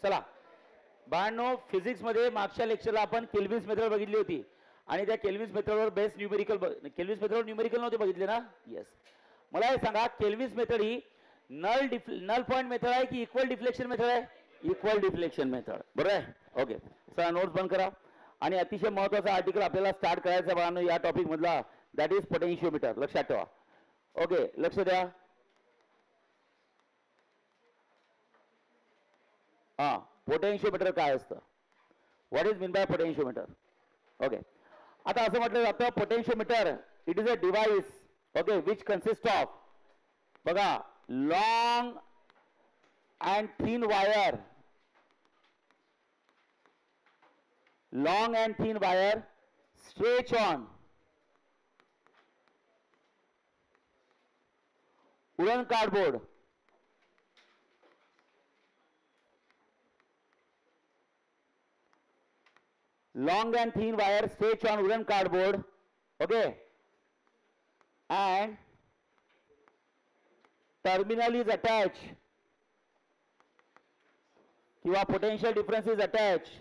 चला बाळांनो, फिजिक्समध्ये मागच्या लेक्चरला आपण केल्विन्स मेथड बघितली होती आणि त्या केल्विन्स मेथडवर बेस्ट केल्विन्स मेथडवर न्यूमेरिकल नव्हते बघितले ना. येस. मला हे सांगा, केल्विन्स मेथड ही नल पॉइंट मेथड आहे की इक्वल डिफ्लेक्शन मेथड आहे? इक्वल डिफ्लेक्शन मेथड, बरोबर आहे. ओके, चला नोट्स बंद करा. आणि अतिशय महत्त्वाचा आर्टिकल आपल्याला स्टार्ट करायचा बाळांनो या टॉपिक मधला, दॅट इज पोटेन्शिओमीटर. लक्षात ठेवा. ओके, लक्ष द्या. हां, पोटेन्शिओमीटर काय असतं? What is mean by potentiometer? Okay, आता असं म्हटलं जातं potentiometer it is a device, okay, which consist of, बघा, long and thin wire, long and thin wire stretch on wooden cardboard. Long and thin wire stretch on wooden cardboard, okay, and terminal is attached किंवा potential difference is attached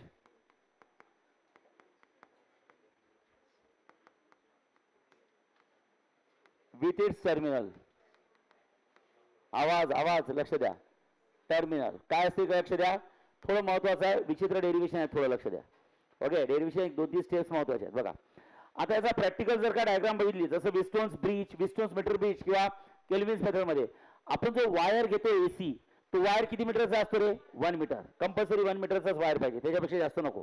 with its terminal. आवाज लक्ष द्या. Terminal काय असते लक्ष द्या. थोडं महत्वाचं आहे, विचित्र डेरिव्हेशन आहे, थोडं लक्ष द्या. ओके, डेरिव्हेशन एक 2-3 स्टेप्स महत्वाचे आहेत. बघा आता याचा प्रॅक्टिकल जर का डायग्राम बघितली, जसं विस्टोन्स ब्रिज, विस्टोन्स मीटर ब्रिज किंवा केल्विन्स मेथड मध्ये आपण जो वायर घेतो एसी, तो वायर किती मीटरचा असतो रे? 1 मीटर. कंपल्सरी 1 मीटरचाच वायर पाहिजे, त्याच्यापेक्षा जास्त नको.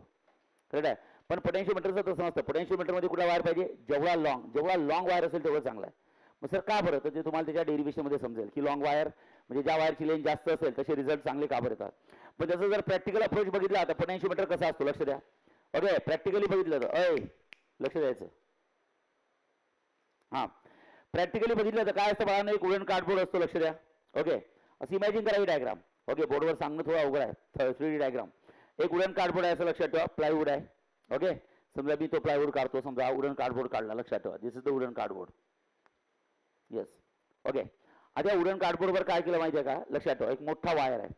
करेक्ट आहे. पण पोटेन्शिओमीटरचं तसं नसतं. पोटेन्शिओमीटर मध्ये कुठला वायर पाहिजे? जेवढा लॉंग वायर असेल तेवढं चांगलं आहे. मग सर का बरं? तर ते तुम्हाला त्याच्या डेरिव्हेशनमध्ये समजेल की लॉंग वायर म्हणजे ज्या वायरची लेंथ जास्त असेल तसे रिझल्ट चांगले का बरं येतात. पण त्याचं जर प्रॅक्टिकल अप्रोच बघितला तर पोटेन्शिओमीटर कसा असतो लक्ष द्या. ओके, प्रॅक्टिकली बघितलं तर लक्ष द्यायचं. हां, प्रॅक्टिकली बघितलं तर काय असतं बाळांनो? एक वुडन कार्डबोर्ड असतो. लक्ष द्या. ओके, असं इमॅजिन करा ही डायग्राम. ओके, बोर्डवर सांगणं थोडं अवघड आहे. 3D diagram. एक वुडन कार्डबोर्ड आहे असं लक्षात ठेवा. प्लायवूड आहे. ओके, समजा मी तो प्लायवूड काढतो, समजा वुडन कार्डबोर्ड काढला. लक्षात ठेवा, this is the wooden cardboard. Yes. Okay, आता वुडन कार्डबोर्डवर काय केलं माहिती आहे का? लक्षात ठेवा, एक मोठा वायर आहे.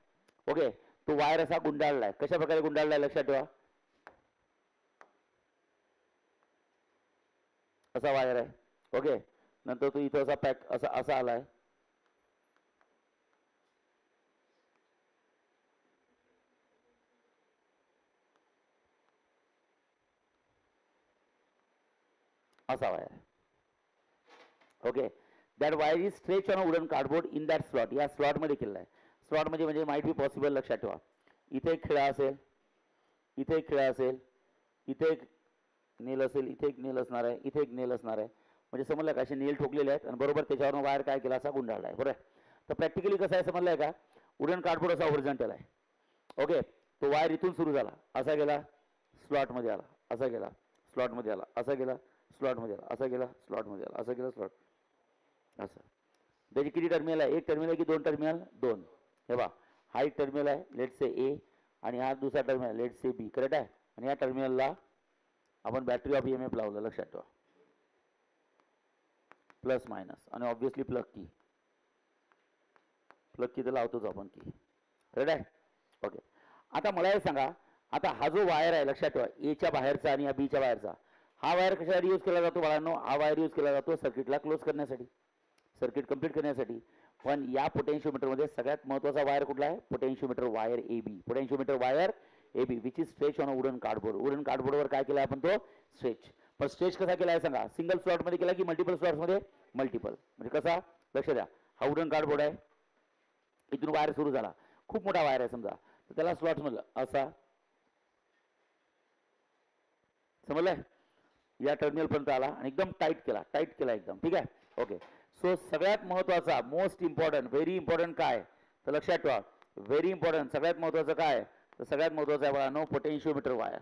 ओके, तो वायर असा गुंडाळलाय. कशा प्रकारे गुंडाळलाय लक्षात ठेवा. असा वायर आहे. ओके, नंतर तो इथं असा पॅक असा आलाय. असा वायर आहे. Okay, that wire is stretch on a wooden cardboard in that slot. या स्लॉट मध्ये केलेला आहे. स्लॉट म्हणजे माइट बी पॉसिबल. लक्षात ठेवा, इथे एक खिळा असेल, इथे एक खिळा असेल, इथे एक नेल असेल, इथे एक नेल असणार आहे, इथे एक नेल असणार आहे. म्हणजे समजलं का? असे नेल ठोकलेले आहेत आणि बरोबर त्याच्यावरून वायर काय केला? असा गुंडाळला आहे. बरोबर. तर प्रॅक्टिकली कसं आहे समजलंय का? वुडन कार्डबोर्ड असा हॉरिझॉन्टल आहे. ओके, तो वायर इथून सुरू झाला, असा गेला, स्लॉटमध्ये आला, असा गेला, स्लॉटमध्ये आला, असा गेला, स्लॉटमध्ये आला, असा गेला, स्लॉटमध्ये आला, असा गेला, स्लॉट. असं त्याची किती टर्मिनल आहे? एक टर्मिनल आहे की 2 टर्मिनल? 2. हे बा, हा एक टर्मिनल आहे, लेट से ए, आणि हा दुसरा टर्मिनल लेट से बी. करेक्ट आहे. आणि या टर्मिनलला आपण बॅटरी ऑफ EMF लावलं. लक्षात ठेवा, प्लस मायनस, आणि ऑब्व्हियसली प्लग की तर लावतोच आपण की. करेक्ट आहे. ओके, आता मला हे सांगा, आता हा जो वायर आहे लक्षात ठेवा, एच्या बाहेरचा आणि या बीच्या बाहेरचा, हा वायर कशासाठी यूज केला जातो बाळांनो? हा वायर यूज केला जातो सर्किटला क्लोज करण्यासाठी, सर्किट कंप्लीट करण्यासाठी. पण या पोटेन्शिओमीटरमध्ये सगळ्यात महत्त्वाचा वायर कुठला आहे? Potentiometer wire AB. Potentiometer wire AB which is stretch on a wooden cardboard. Wooden कार्डबोर्डवर काय केलं आपण? तो स्ट्रेच. पण स्ट्रेच कसा केला आहे सांगा? सिंगल स्लॉटमध्ये केला की मल्टिपल स्लॉट्समध्ये? मल्टिपल. म्हणजे कसा? लक्ष द्या, हा वुडन कार्डबोर्ड आहे, इथून वायर सुरू झाला, खूप मोठा वायर आहे समजा, तर त्याला स्लॉट्समधलं असा, समजलंय, या टर्मिनलपर्यंत आला आणि एकदम टाईट केला एकदम. ठीक आहे. ओके, सो सगळ्यात महत्त्वाचा, मोस्ट इम्पॉर्टंट, व्हेरी इम्पॉर्टंट काय? तर लक्षात ठेवा, व्हेरी इम्पॉर्टंट, सगळ्यात महत्त्वाचं काय? तर सगळ्यात महत्त्वाचं आहे बाळांनो पोटेन्शिओमीटर वायर.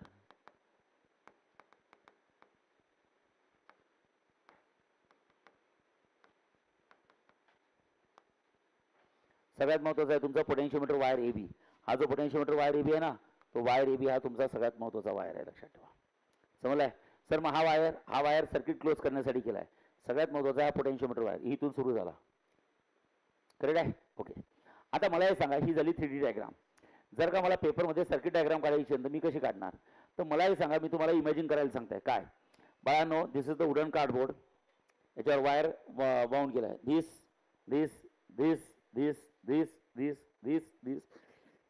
सगळ्यात महत्त्वाचा आहे तुमचा पोटेन्शिओमीटर वायर AB. हा जो पोटेन्शिओमीटर वायर AB आहे ना, तो वायर AB हा तुमचा सगळ्यात महत्त्वाचा वायर आहे. लक्षात ठेवा. समजलंय सर? मग हा वायर सर्किट क्लोज करण्यासाठी केलाय. सगळ्यात महत्त्वाचा हा पोटेन्शिओमीटर वायर इथून सुरू झाला. करेक्ट आहे. ओके, आता मला हे सांगा, ही झाली 3D डायग्राम. जर का मला पेपरमध्ये सर्किट डायग्राम काढायची तर मी कशी काढणार? तर मलाही सांगा, मी तुम्हाला इमॅजिन करायला सांगताय. काय बाळांनो, दिस इज द वुडन कार्डबोर्ड. याच्यावर वायर बाउंड केलाय. दिस दिस दिस दिस दिस दिस दिस दिस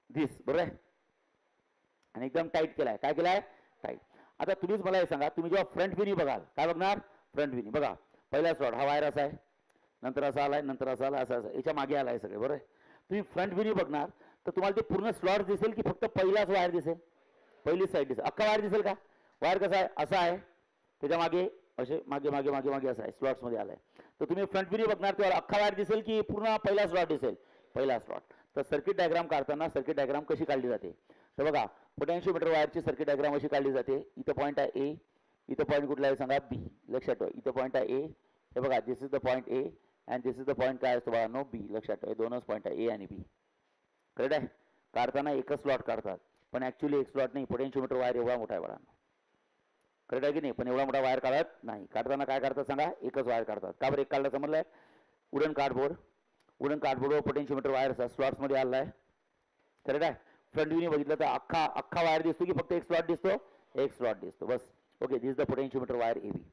दिस, बरोबर आहे? आणि एकदम टाईट केलाय. काय केलाय? टाईट. आता तुम्हीच मला हे सांगा, तुम्ही जेव्हा फ्रंट व्ह्यूनी बघाल, काय बघणार? फ्रंट व्ह्यूनी बघा. पहिला स्लॉट हा वायर असा आहे, नंतर असा आलाय, नंतर असा आला, असा असा याच्या मागे आलाय सगळे, बरोबर आहे? तुम्ही फ्रंट व्ह्यूनी बघणार तर तुम्हाला ते पूर्ण स्लॉट दिसेल की फक्त पहिलाच वायर दिसेल? पहिली साईड दिसेल. अख्खा वायर दिसेल का? वायर कसा आहे? असा आहे, त्याच्या मागे असे मागे मागे मागे मागे असं आहे, स्लॉट्समध्ये आलाय. तर तुम्ही फ्रंट व्ह्यूनी बघणार तेव्हा अख्खा वायर दिसेल की पूर्ण पहिला स्लॉट दिसेल? पहिला स्लॉट. तर सर्किट डायग्राम काढताना सर्किट डायग्राम कशी काढली जाते? तर बघा, पोटेन्शियोमीटर वायरची सर्किट डायग्राम अशी काढली जाते. इथं पॉईंट आहे ए, इथं पॉईंट कुठला आहे सांगा? बी. लक्षात ठेवा, इथं पॉईंट आहे ए. हे बघा, this is the point A and this is the point काय असतो बाळांनो? बी. लक्षात ठेवा, दोनच पॉईंट आहे, ए आणि बी. करेक्ट आहे? काढताना एकच स्लॉट काढतात, पण ऍक्च्युली एक स्लॉट नाही. पोटेन्शियोमीटर वायर एवढा मोठा आहे बाळांनो. करेक्ट आहे की नाही? पण एवढा मोठा वायर काढत नाही. काढताना काय करतात सांगा? एकच वायर काढतात. का बरं एक काढलं समजलंय? वुडन कार्डबोर्ड, वुडन कार्डबोर्डवर पोटेन्शियोमीटर वायर स्लॉट्समध्ये आलाय. करेक्ट आहे? फ्रंट व्ह्यूने बघितलं तर अख्खा वायर दिसतो की फक्त एक स्लॉट दिसतो? एक स्लॉट दिसतो, बस. Okay, this the potentiometer wire A B.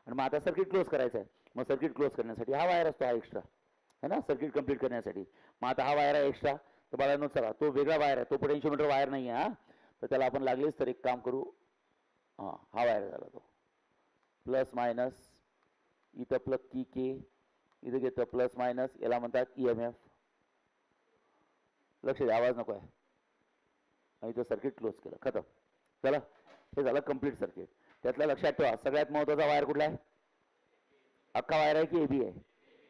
आणि मग आता सर्किट क्लोज करायचं आहे. मग सर्किट क्लोज करण्यासाठी हा वायर असतो, हा एक्स्ट्रा है ना, सर्किट कंप्लीट करण्यासाठी. मग आता हा वायर आहे एक्स्ट्रा, तर बाळांनो चला, तो वेगळा वायर आहे, तो पोटेन्शियोमीटर वायर नाही आहे. तर त्याला आपण लागलीच तर एक काम करू. हां, हा वायर झाला तो. प्लस मायनस, इथं प्लग की के, इथं घेतं प्लस मायनस, याला म्हणतात EMF. लक्ष द्या, आवाज नको आहे. आणि तो सर्किट क्लोज केलं, खतम. चला, हे झालं कंप्लीट सर्किट. त्यातल्या लक्षात ठेवा, सगळ्यात महत्त्वाचा वायर कुठला आहे? अख्खा वायर आहे की एबी आहे?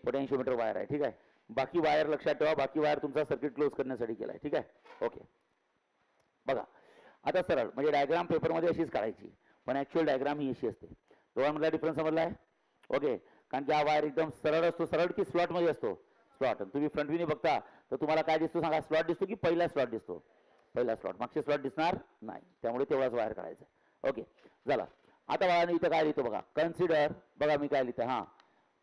पोटेन्शियोमीटर वायर आहे, ठीक आहे. बाकी वायर लक्षात ठेवा, बाकी वायर तुमचा सर्किट क्लोज करण्यासाठी केलाय, ठीक आहे. ओके, बघा आता सरळ म्हणजे डायग्राम पेपरमध्ये अशीच काढायची, पण ऍक्च्युअल डायग्राम ही अशी असते. दोघांमधला डिफरन्स समजलाय? ओके, कारण की हा वायर एकदम सरळ असतो. सरळ की स्लॉटमध्ये असतो? स्लॉट. तुम्ही फ्रंट व्ह्यूने बघता तर तुम्हाला काय दिसतो सांगा? स्लॉट दिसतो की पहिला स्लॉट दिसतो? पहिला स्लॉट. मागचे स्लॉट दिसणार नाही, त्यामुळे तेवढाच वायर काढायचा. ओके, झाला. आता बघा इथं काय लिहितो बघा, कन्सिडर. बघा मी काय लिहितो, हां,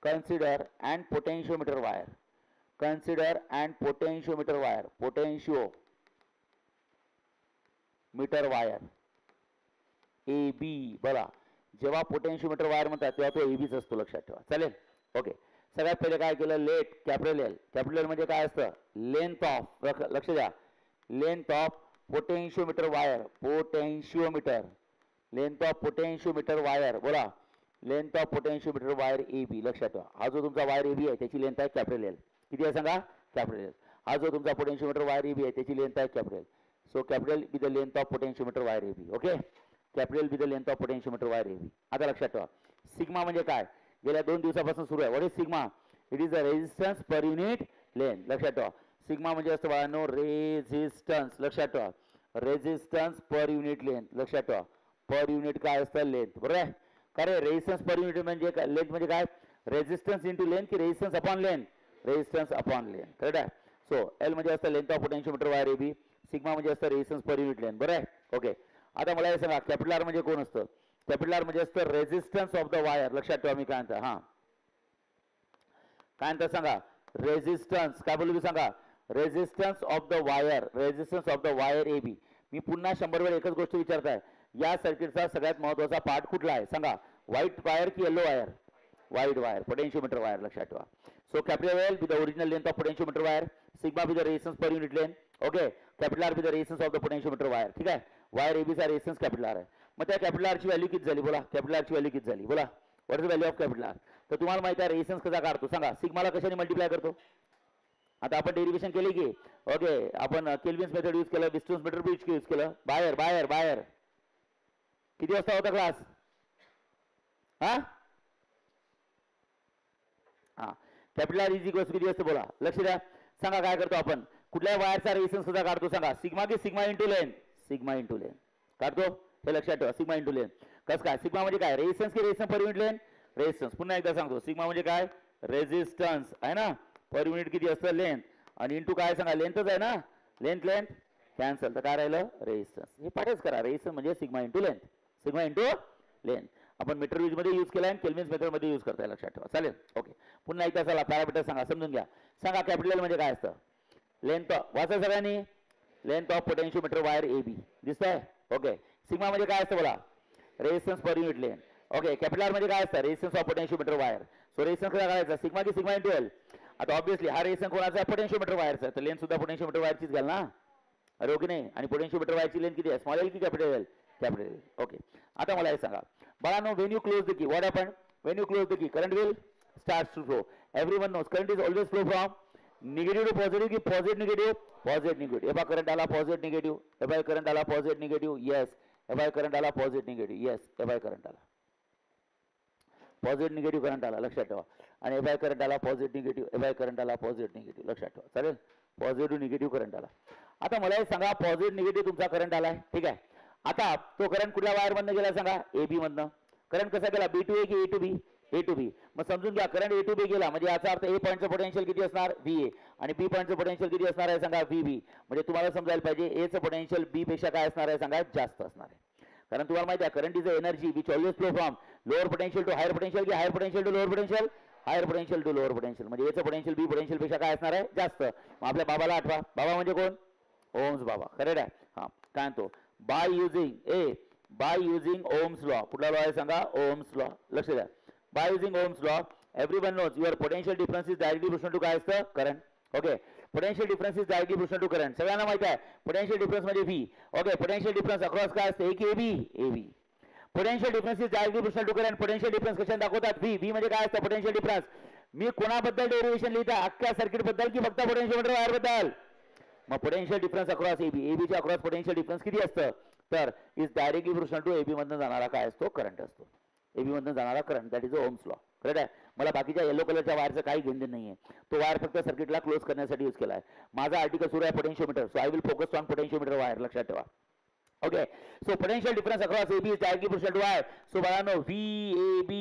consider and potentiometer wire. Consider and potentiometer wire. Potentiometer wire A B. बघा, जेव्हा पोटेन्शियोमीटर वायर म्हणतात तेव्हा तो एबीच असतो, लक्षात ठेवा. चालेल? ओके, सगळ्यात पहिले काय केलं? Let capital L. Capital L म्हणजे काय असतं? Length of. लक्ष द्या, length of potentiometer wire. Potentiometer, length of potentiometer wire. बोला, length of potentiometer wire A B. लक्षात ठेवा, हा जो तुमचा वायर ए बी आहे त्याची लेंथ आहे कॅपिटल एल. किती आहे सांगा? Capital L. हा जो तुमचा पोटेन्शियोमीटर वायर ए बी आहे त्याची लेंथ आहे capital L. So capital be the length of potentiometer wire A B. Okay, capital be the length of potentiometer wire A B. आता लक्षात ठेवा, सिग्मा म्हणजे काय? गेल्या 2 दिवसापासून सुरू आहे. What is sigma? It is the resistance per unit length. लक्षात ठेवा, सिग्मा म्हणजे असतं बाळांनो रेजिस्टन्स. लक्षात ठेवा, रेजिस्टन्स पर युनिट लेंथ. लक्षात ठेवा, पर युनिट काय असतं? लेंथ. बरोबर आहे का रे? रेजिस्टन्स पर युनिट म्हणजे लेंथ म्हणजे काय? रेजिस्टन्स इंटू लेंथ की resistance upon length? Resistance upon length. Correct आहे? सो एल म्हणजे असतं length of potentiometer wire A B. Sigma म्हणजे असतं रेजिस्टन्स पर युनिट लेंथ. बरोबर आहे? ओके, आता मला हे सांगा, कॅपिटल आर म्हणजे कोण असतं? कॅपिटल आर म्हणजे असतं रेजिस्टन्स ऑफ द वायर. लक्षात ठेवा, मी काय म्हणतो, हां काय म्हणतात सांगा? रेजिस्टन्स. काय बोलू मी सांगा? Resistance of the wire. Resistance of the wire A B. मी पुन्हा 100 वेळा एकच गोष्ट विचारताय, या सर्किटचा सगळ्यात महत्त्वाचा पार्ट कुठला आहे सांगा? व्हाईट वायर की yellow wire? White wire, potentiometer wire. लक्षात ठेवा. So capital L be the original length of potentiometer wire. Sigma be the resistance per unit length. Okay, capital R be the resistance of the potentiometer wire. ठीक आहे, wire A बी चा resistance capital R आहे. मग त्या capital R ची value किती झाली? बोला, कॅपिटल आर ची व्हॅल्यू किती झाली? बोला, what is the value of capital R? तर तुम्हाला माहिती आहे रेजिस्टन्स कसा काढतो सांगा? सिग्माला कशाने मल्टिप्लाय करतो? आता आपण डेरिवेशन केली की? ओके, आपण केल्विन्स मेथड यूज केलं, डिस्टन्स मेथड यूज केलं. बाहेर बाहेर बाहेर किती वाजता होता क्लास? हा, कॅपिटल आर इज इक्वल किती असतं? बोला, लक्ष द्या. सांगा काय करतो आपण? कुठल्या वायरचा रेजिस्टन्स कसा काढतो सांगा? सिग्मा की sigma into length? Sigma into length काढतो, हे लक्षात ठेवा. Sigma into length. कसं काय? सिग्मा म्हणजे काय? रेजिस्टन्स की resistance per unit length? Resistance. पुन्हा एकदा सांगतो, सिग्मा म्हणजे काय? रेजिस्टन्स आहे ना, पर युनिट किती असतं? लेंथ. आणि इंटू काय सांगा? लेंथच आहे ना, लेंथ लेंथ कॅन्सल, तर काय राहिलं? रेजिस्टन्स. हे पाठच करा, रेजिस्टन्स म्हणजे sigma into length. Sigma into length आपण मीटर यूज मध्ये यूज केला आणि केल्विन्स मेथड मध्ये यूज करताय, लक्षात ठेवा. चालेल? ओके, पुन्हा एकदा चला पॅरामीटर सांगा, समजून घ्या. सांगा कॅपिटल एल म्हणजे काय असतं? लेंथ. वाचा सगळ्यांनी. Length of potentiometer wire A B दिसतंय. ओके, सिग्मा म्हणजे काय असतं बोला, resistance per unit length. Okay, capital म्हणजे काय असतं, resistance of potentiometer wire. So resistance काय करायचा, सिग्मा की सिग्मा इंटू एल. आता ऑब्विसली हा रेजिस्टन्स कोणाचा आहे, पोटेन्शियोमीटर वायरचा, तर लेंथ सुद्धा पोटेन्शियोमीटर वायरचीच घ्याल ना, अरे ओके नाही. आणि पोटेन्शियोमीटर वायरची लेंथ किती आहे, स्मॉल एल की capital L, capital L. Okay, आता मला हे सांगा बाळांनो, when you close the key what happen, when you close the key current will start to flow. Everyone knows current is always flow from negative to positive की positive negative, positive negative. हे बघा current आला positive negative, हे बघा current आला positive negative, yes. हे बघा current आला पॉझिटिव्ह निगेटिव्ह, येस. हे बघा करंट आला पॉझिटिव्ह निगेटिव्ह, करंट आला, लक्षात ठेवा. आणि हे बघा करंट आला पॉझिटिव्ह निगेटिव्ह, हे बघा करंट आला पॉझिटिव्ह निगेटिव्ह, लक्षात ठेवा. चालेल, पॉझिटिव्ह निगेटिव्ह करंट आला. आता मला हे सांगा, पॉझिटिव्ह निगेटिव्ह तुमचा करंट आलाय, ठीक आहे. आता तो करंट कुठल्या वायर मधनं गेला सांगा, ए बी मधनं. करंट कसा गेला, बी टू ए की ए to be, A to be. मग समजून घ्या करंट ए टू बी गेला म्हणजे याचा अर्थ ए पॉईंटचं पोटेन्शियल किती असणार, व्ही ए, आणि बी पॉईंटचं पोटेन्शियल किती असणार आहे सांगा, व्ही बी. म्हणजे तुम्हाला समजायला पाहिजे एचं पोटेन्शियल बी पेक्षा काय असणार आहे सांगा, जास्त असणार आहे. कारण तुम्हाला माहिती आहे current is a energy which always flow from lower potential to higher potential की higher potential to lower potential, higher potential to lower potential. म्हणजे एचं पोटेन्शियल बी पोटेन्शियल पेक्षा काय असणार आहे, जास्त. मग आपल्या बाबाला आठवा, बाबा म्हणजे कोण, ओम्स बाबा, करेक्ट आहे. हा, काय म्हणतो, बाय युझिंग ओम्स लॉ. कुठला लॉ आहे सांगा, ओम्स लॉ, लक्ष द्या. By using Ohm's law everyone knows your potential difference is directly proportional to काय असतं, current. Okay, potential difference is directly proportional to current, सगळ्यांना माहिती आहे. पोटेन्शियल डिफरन्स म्हणजे V. Okay, potential difference across काय असतं, ए की A B, A B. Potential difference is directly proportional to current. Potential difference कशाने दाखवतात, व्ही. व्ही म्हणजे काय असतं, पोटेन्शियल डिफरन्स. मी कोणाबद्दल डेरिव्हेशन लिहिता, अख्ख्या सर्किट बद्दल की फक्त पोटेन्शियोमीटर वायर बद्दल. मग potential difference across A B, A बीच्या अक्रॉस पोटेन्शियल डिफरन्स किती असतं, तर is directly proportional to A B मधनं जाणारा काय असतो, करंट असतो. ए बी मधनं जाणारा current, that is Ohm's law. Correct आहे. मला बाकीच्या येलो कलरच्या वायरचं काही घेणं नाहीये, तो वायर फक्त सर्किटला क्लोज करण्यासाठी यूज केला आहे. माझा आर्टिकल सुरू आहे potentiometer, so I will focus on potentiometer wire, लक्षात ठेवा. Okay, so potential difference across AB is directly proportional to I. So बाळांनो VAB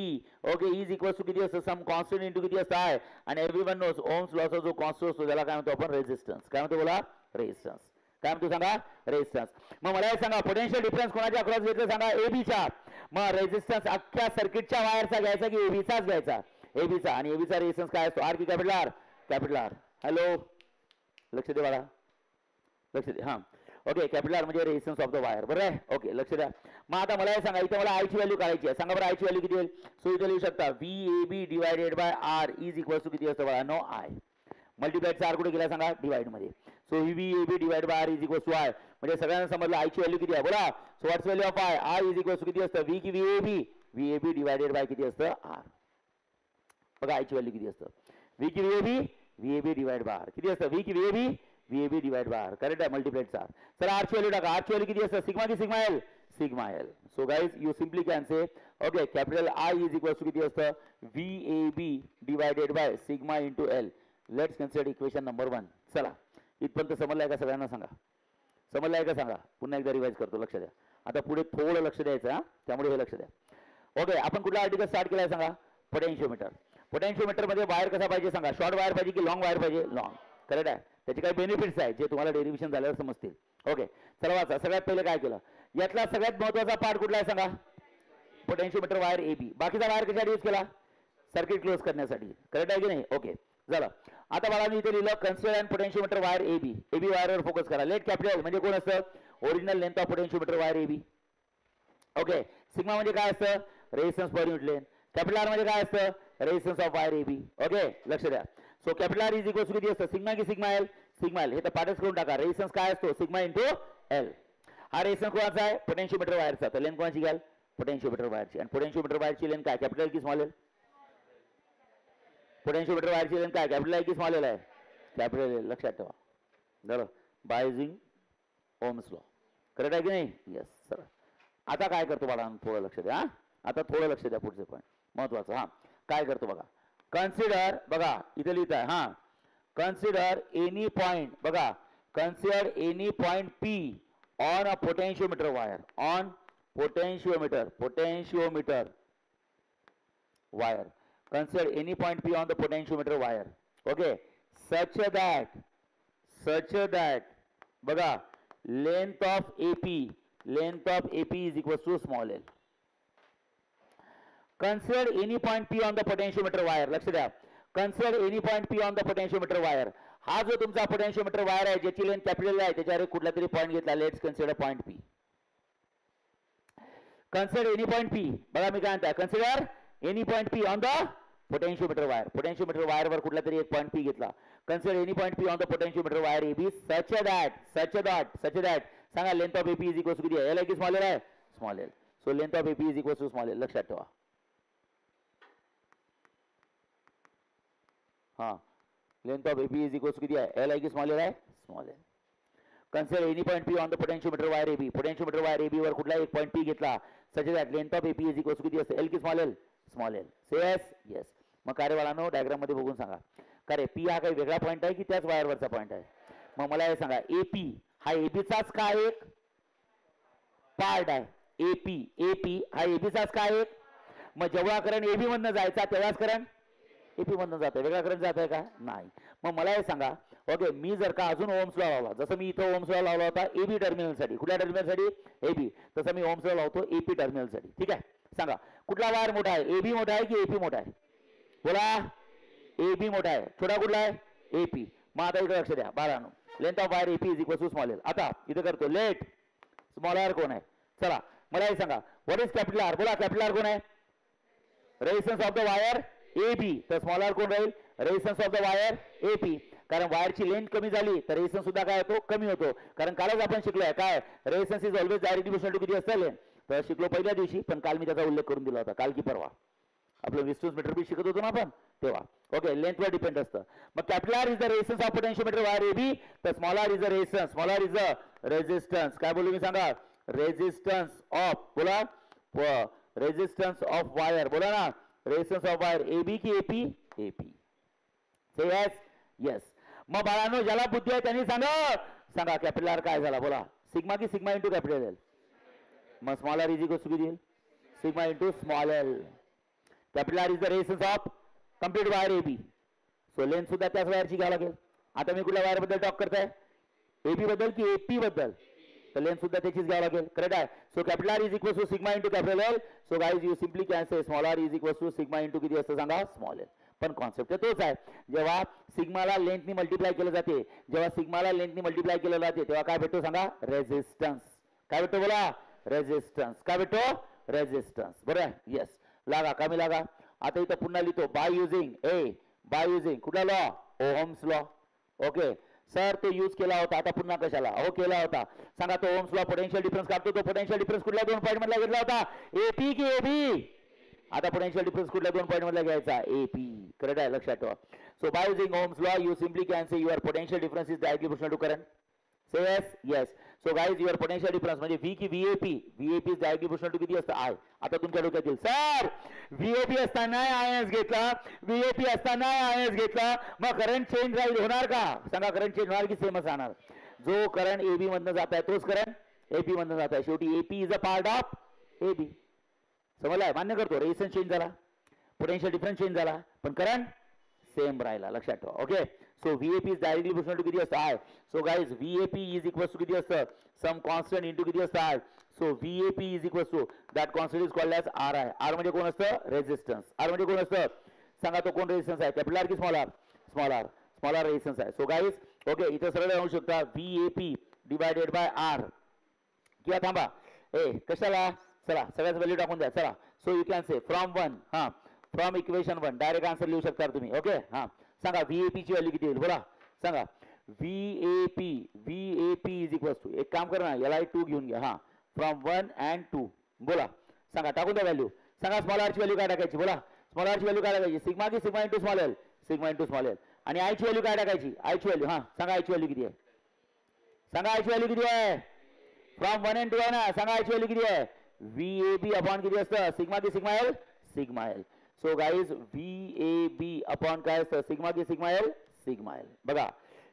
okay is equals to किती असतं, some constant into किती असतं I, and everyone knows Ohm's law चा जो constant असतो त्याला काय म्हणतो आपण, रेजिस्टन्स. काय म्हणतो बोला, रेजिस्टन्स. काय म्हणतो सांगा, रेजिस्टन्स. मग मला हे सांगा पोटेन्शियल डिफरन्स कोणाच्या अक्रॉस घेतलं सांगा, AB चा. मग रेजिस्टन्स अख्ख्या सर्किटच्या वायरचा घ्यायचा की AB चाच घ्यायचा, AB चा. आणि AB चा रेजिस्टन्स काय असतो, R की capital R, capital R. Hello, लक्ष दे बाळा, लक्ष दे. हां, ओके, कॅपिटल आर म्हणजे रेजिस्टन्स ऑफ द वायर, बरोबर आहे. ओके, लक्ष द्या. मग आता मला हे सांगा, इथे मला आय ची व्हॅल्यू काढायची आहे. सांगा बरं आय ची व्हॅल्यू किती होईल. सो इथे लिहू शकता VAB divided by R is equals to किती असतं बघा, नो आय. मल्टिप्लायचा आर कुठे गेला सांगा, डिवाइड मध्ये. So VAB divide by R is equals to I. म्हणजे सगळ्यांना समजलं आय ची व्हॅल्यू किती आहे बोला. So what's value of I, I is equals to किती असतं, V की VAB, VAB डिवायडेड बाय किती असतं, R. बघा आय ची व्हॅल्यू किती असतं, V की VAB, VAB divide by R किती असतं, V की VAB, VAB divide by R. Correct आहे, मल्टिप्लायचा आर. तर आर ची व्हॅल्यू टाका, आर ची व्हॅल्यू किती असतं, सिग्मा की sigma L, sigma L. So guys you simply can say okay capital I is equals to किती असतं, VAB divided by sigma into L. Let's consider equation number 1. चला इथपर्यंत समजलंय का सगळ्यांना सांगा, समजलंय का सांगा. पुन्हा एकदा रिवाइज करतो, लक्ष द्या. आता पुढे थोडं लक्ष द्यायचं हा, त्यामुळे हे लक्ष द्या. ओके, आपण कुठला आर्टिकल स्टार्ट केलाय सांगा, पोटेन्शियोमीटर. पोटेन्शियोमीटर मध्ये वायर कसा पाहिजे सांगा, शॉर्ट वायर पाहिजे की लॉंग वायर पाहिजे, लॉंग. करेक्ट आहे. त्याचे काही बेनिफिट्स आहेत जे तुम्हाला डेरिव्हेशन झाल्यावर समजतील. ओके, चला वाचा. सगळ्यात पहिले काय केलं, यातला सगळ्यात महत्त्वाचा पार्ट कुठला आहे सांगा, पोटेन्शियोमीटर वायर AB. बाकीचा वायर कशासाठी यूज केला, सर्किट क्लोज करण्यासाठी. करेक्ट आहे की नाही. ओके, झालं. आता मला मी इथे लिहिलं consider and potentiometer wire AB. AB वायरवर फोकस करा. लेट कॅपिटल म्हणजे कोण असतं, original length of potentiometer wire AB. Okay, sigma म्हणजे काय असतं, resistance per unit length. Capital R म्हणजे काय असतं, resistance of wire AB. Okay, लक्ष द्या. So capital R is equals to किती असतं, सिग्मा की सिग्मा एल, सिग्मा एल. हे तर पाठच करून टाका. रेजिस्टन्स काय असतो, सिग्मा इंटू एल. हा रेजिस्टन्स कोणाचा आहे, पोटेन्शियोमीटर वायरचा. तर लेंथ कोणाची घ्याल, पोटेन्शियोमीटर वायरची. आणि पोटेन्शियोमीटर वायरची लेंथ काय, कॅपिटल की स्मॉल एल. पोटेन्शियोमीटर वायरची लेंथ काय, कॅपिटल आहे की स्मॉल एल आहे, कॅपिटल एल. लक्षात ठेवा. बरोबर, by using Ohm's law. Correct आहे की नाही. Yes sir. आता काय करतो बाळा, थोडं लक्ष द्या. आता थोडं लक्ष द्या, पुढचे पॉईंट महत्वाचं. हा, काय करतो बघा, कन्सिडर, बघा इथे लिहित आहे. हा, कन्सिडर एनी पॉइंट, बघा consider any point P on a potentiometer wire, on potentiometer, potentiometer wire. Consider any point P on the potentiometer wire. Okay, such that बघा length of AP is equals to small l. Consider any point P on the potentiometer wire. लक्ष द्या. Consider any point P on the potentiometer wire. हा जो तुमचा potentiometer wire आहे ज्याची length capital आहे त्याच्यावर कुठला तरी पॉईंट घेतला. Let's consider point P. Consider any point P. बघा मी काय म्हणताय, consider any point P on the potentiometer wire. Potentiometer wire वर कुठला तरी एक पॉईंट पी घेतला. Consider any point P on the potentiometer wire AB such that सांगा length of AP is equal to किती आहे? एल आहे की स्मॉल एल आहे? Small L. So length of AP is equal to small L. लक्षात ठेवा. हा length of AP is equal to किती आहे? एल आहे की स्मॉल एल आहे? Small L. Consider any point P on the potentiometer wire AB. Potentiometer wire AB वर कुठला एक पॉईंट पी घेतला. Such that length of AP is equal to किती असते? एल की small L? Small L. Say yes? Yes. मग कार्यवाळांनो diagram मध्ये बघून सांगा, का रे पी हा काही वेगळा पॉईंट आहे की त्याच वायरवरचा पॉईंट आहे? मग मला हे सांगा, एपी हा एबीचाच का एक पार्ट आहे? एपी हा एबीचाच का एक? मग जेव्हा करंट एबी मधनं जायचा तेव्हाच करंट एपी मधनं जात आहे, वेगळा करंट जात आहे का? नाही. मग मला हे सांगा, ओके मी जर का अजून ओम्स लॉ लावला, जसं मी इथं ओम्स लॉ लावला होता एबी टर्मिनलसाठी, कुठल्या टर्मिनलसाठी? एबी, तसं मी ओम्स लॉ लावतो एपी टर्मिनलसाठी. ठीक आहे, सांगा कुठला वायर मोठा आहे? एबी मोठा आहे की एपी मोठा आहे? बोला. एबी मोठा आहे. छोटा कुठला आहे? एपी. मग आता इकडे लक्ष द्या बाळांनो, length of wire AP is equal to small L. आता इथे करतो लेट स्मॉल आर कोण आहे? चला मला हे सांगा, व्हॉट इज कॅपिटल आर? बोला कॅपिटल आर कोण आहे? Resistance of the wire AB. तर स्मॉल आर कोण राहील? Resistance of the wire AP. कारण वायरची लेंथ कमी झाली तर रेजिस्टन्स सुद्धा काय होतो? कमी होतो. कारण कालच आपण शिकलोय काय, resistance is always directly proportional to किती असतं लेंथ. तर शिकलो पहिल्या दिवशी, पण काल मी त्याचा उल्लेख करून दिला होता, काल की परवा आपलं विस्टन्स मीटर बी शिकत होतो ना आपण तेव्हा. ओके, लेंथ वर डिपेंड असतं. मग capital R is the resistance of potentiometer wire AB, तर small R is the resistance. Small R is the resistance. काय बोलू मी सांगा? Resistance of. बोला रेजिस्टन्स ऑफ वायर. बोला ना रेजिस्टन्स ऑफ वायर एबी की AP? AP. Say yes? Yes. मग बाळांनो ज्याला बुद्धी आहे त्यांनी सांगा कॅपिटल आर काय झाला? बोला सिग्मा की सिग्मा इंटू कॅपिटल एल? मग small R is equal to किती? Sigma into small L. Capital R is the resistance of complete wire AB. So length सुद्धा त्याच वायरची घ्यावं लागेल. आता मी कुठल्या वायर बद्दल टॉक करताय? एबी बद्दल की एपी बद्दल? तर लेंथ सुद्धा त्याचीच घ्यावं लागेल. करेक्ट आहे. So capital R is equal to sigma into capital L. So guys you simply can say small R is equal to sigma into किती असतं सांगा? Small L. पण कॉन्सेप्ट तोच आहे. जेव्हा सिग्माला लेंथनी मल्टिप्लाय केलं जाते, जेव्हा सिग्माला लेंथनी मल्टिप्लाय केलं जाते तेव्हा काय भेटतो सांगा? रेजिस्टन्स. काय भेटतो? बोला रेजिस्टन्स. काय भेटतो? रेजिस्टन्स. बरं आहे? येस. लागा कमी लागा. आता इथं पुन्हा लिहितो बाय युझिंग कुठला law? Ohm's law. Okay sir तो यूज केला होता, आता पुन्हा कशाला? हो केला होता. सांगा तो ओहम्स लॉ पोटेन्शियल डिफरन्स काढतो. तो पोटेन्शियल डिफरन्स कुठल्या दोन पॉईंट मधला घेतला होता? एपी की एबी? आता पोटेन्शियल डिफरन्स कुठल्या दोन पॉईंट मधला घ्यायचा? एपी. करेक्ट आहे, लक्षात ठेवा. So by using Ohm's law you simply can say your potential difference is directly proportional to current. Say yes? Yes. So guys your potential difference म्हणजे V की VAP? VAP is directly proportional to किती असतं? I. आता तुमच्या डोक्यात येईल sir व्हीएपी असताना IS घेतला, व्हीएपी असताना आयएस घेतला, मग करंट चेंज राहील होणार का? सांगा करंट चेंज होणार की सेमच राहणार? जो करंट एबी मधनं जात आहे तोच करंट एपी मधनं जात आहे. शेवटी AP is a part of AB. समजलाय? मान्य करतो. रेजिस्टन्स चेंज झाला, पोटेन्शियल डिफरन्स चेंज झाला, पण करंट सेम राहिला. लक्षात ठेवा. Okay so VAP is directly proportional to किती असतं? I. So guys VAP is equal to किती असतं? सम कॉन्स्टंट इंटू किती असतं? I. So VAP is equal to that constant is called as R I. R म्हणजे कोण असतं? Resistance. R म्हणजे कोण असतं? सांगा तो कोण रेजिस्टन्स आहे? कॅपिटल आर की small R? Small R. Small R resistance आहे. सो गाइज ओके इथं सरळ राहू शकता व्हीएपी डिवायडेड बाय आर. किंवा थांबा कशाला? चला सगळ्याच व्हॅल्यू टाकून द्या. चला so you can say from 1 from equation 1 direct answer लिहू शकता तुम्ही. ओके सांगा व्हीएपी ची व्हॅल्यू किती येईल? बोला सांगा. व्हीएपी इज इक्वल टू एक काम करा ना याला 2 घेऊन घ्या. फ्रॉम 1 and 2 बोला सांगा टाकून द्या व्हॅल्यू. सांगा स्मॉल आर ची व्हॅल्यू काय टाकायची? बोला स्मॉल आर ची व्हॅल्यू काय टाकायची? सिग्मा की sigma into small L? Sigma into small L. आणि आय ची व्हॅल्यू काय टाकायची? आय ची व्हॅल्यू सांगा आय ची व्हॅल्यू किती आहे? सांगा आय ची व्हॅल्यू किती आहे? फ्रॉम 1 and 2 आहे ना? सांगा आय ची व्हॅल्यू किती आहे? व्हीएबी अपॉन किती असतं? सिग्मा की sigma L? Sigma L. So guys VAB upon काय असतं? सिग्मा की सिग्मा एल? Sigma L. बघा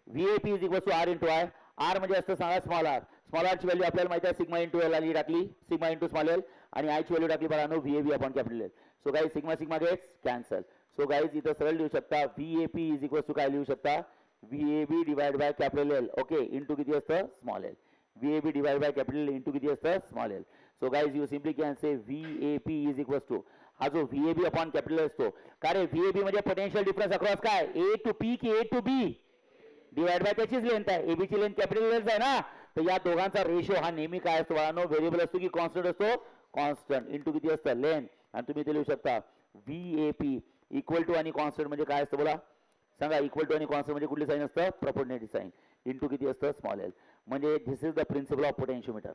VAP is equal to R into I. R म्हणजे असतं सांगा स्मॉल आर. स्मॉल आर ची व्हॅल्यू आपल्याला माहिती आहे सिग्मा इंटू एल आली टाकली, सिग्मा इंटू स्मॉल एल, आणि आय ची व्हॅल्यू टाकली बघा VAB upon capital L. So guys sigma sigma gets cancel. So guys इथं सरळ लिहू शकता व्हीएपी इज इक्वल टू काय लिहू शकता? VAB divide by capital L. Okay into किती असतं? Small L. VAB divide by capital L into किती असतं? Small L. So guys you simply can say VAP is equal to हा जो व्हीएबी अपॉन कॅपिटल असतो का रे? व्हीएबी म्हणजे पोटेन्शियल डिफरन्स अक्रॉस काय? ए टू पी की ए टू बी? डिवाइड बाय त्याचीच लेंथ आहे. AB ची लेंथ कॅपिटल लेंथ आहे ना, तर या दोघांचा रेशो हा नेहमी काय असतो बाळांनो, व्हेरिएबल असतो की कॉन्स्टंट असतो, कॉन्स्टंट इंटू किती असतं लेंथ. आणि तुम्ही ते लिहू शकता VAP इक्वल टू आणि कॉन्स्टंट म्हणजे काय असतं बोला सांगा. इक्वल टू आणि कॉन्स्टंट म्हणजे कुठली साईन असतं, प्रोपोर्शनॅलिटी साईन इंटू किती असतं स्मॉल एल. म्हणजे this is the principle of potentiometer.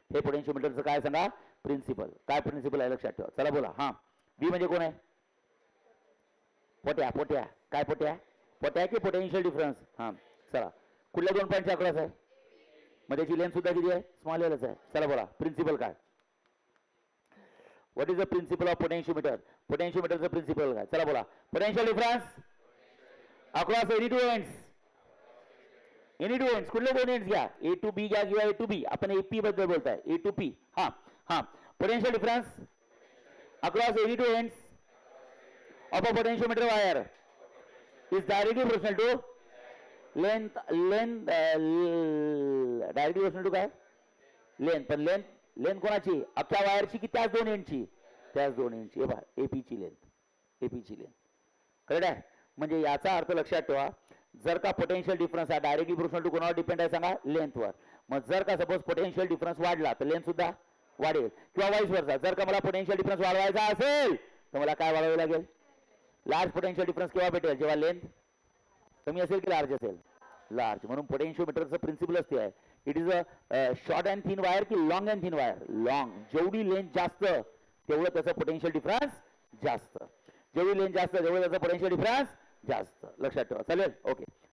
हे पोटेन्शियोमीटरचं काय सांगा प्रिन्सिपल. काय प्रिन्सिपल आहे लक्षात ठेवा. चला बोला. हा V म्हणजे कोण आहे, पोट्या. पोट्या काय पोट्या, पोट्या की पोटेन्शियल डिफरन्स. हा चला कुठल्या दोन पॉईंटच्या अक्रॉस आहे, मग त्याची लेंथ सुद्धा किती आहे, स्मॉल एलच आहे. चला बोला प्रिन्सिपल काय. What is the principle of potentiometer. पोटेन्शियोमीटरचं प्रिन्सिपल काय. चला बोला potential difference across any two ends. Any two ends कुठले दोन एंड्स घ्या, A to B घ्या किंवा A to B. आपण AP बद्दल बोलताय, A to P. हा हा potential difference across any two ends of a potentiometer wire is directly proportional to length. Directly proportional to काय लेंथ. पण लेंथ कोणाची, अख्ख्या वायरची की त्याच दोन एंडची, त्याच दोन एंडची. हे पहा AP ची लेंथ, AP ची लेंथ करेक्ट आहे. म्हणजे याचा अर्थ लक्षात ठेवा, जर का पोटेन्शियल डिफरन्स हा डायरेक्टली प्रोपोर्शनल टू कोणावर डिपेंड आहे सांगा, लेंथवर. मग जर का सपोज पोटेन्शियल डिफरन्स वाढला तर लेंथ सुद्धा वाढेल किंवा वाईस वर्सा. जर का मला पोटेन्शियल डिफरन्स वाढवायचा असेल तर मला काय वाढवावे लागेल, लार्ज पोटेन्शियल डिफरन्स केव्हा भेटेल, जेव्हा लेंथ कमी असेल की लार्ज असेल, लार्ज. म्हणून पोटेन्शियोमीटरचं प्रिन्सिपल असते आहे, it is a short and thin wire की long and thin wire. Long, जेवढी लेंथ जास्त तेवढं त्याचं पोटेन्शियल डिफरन्स जास्त, जेवढी लेंथ जास्त तेवढं त्याचा पोटेन्शियल डिफरन्स जास्त. लक्षात ठेवा. चालेल ओके.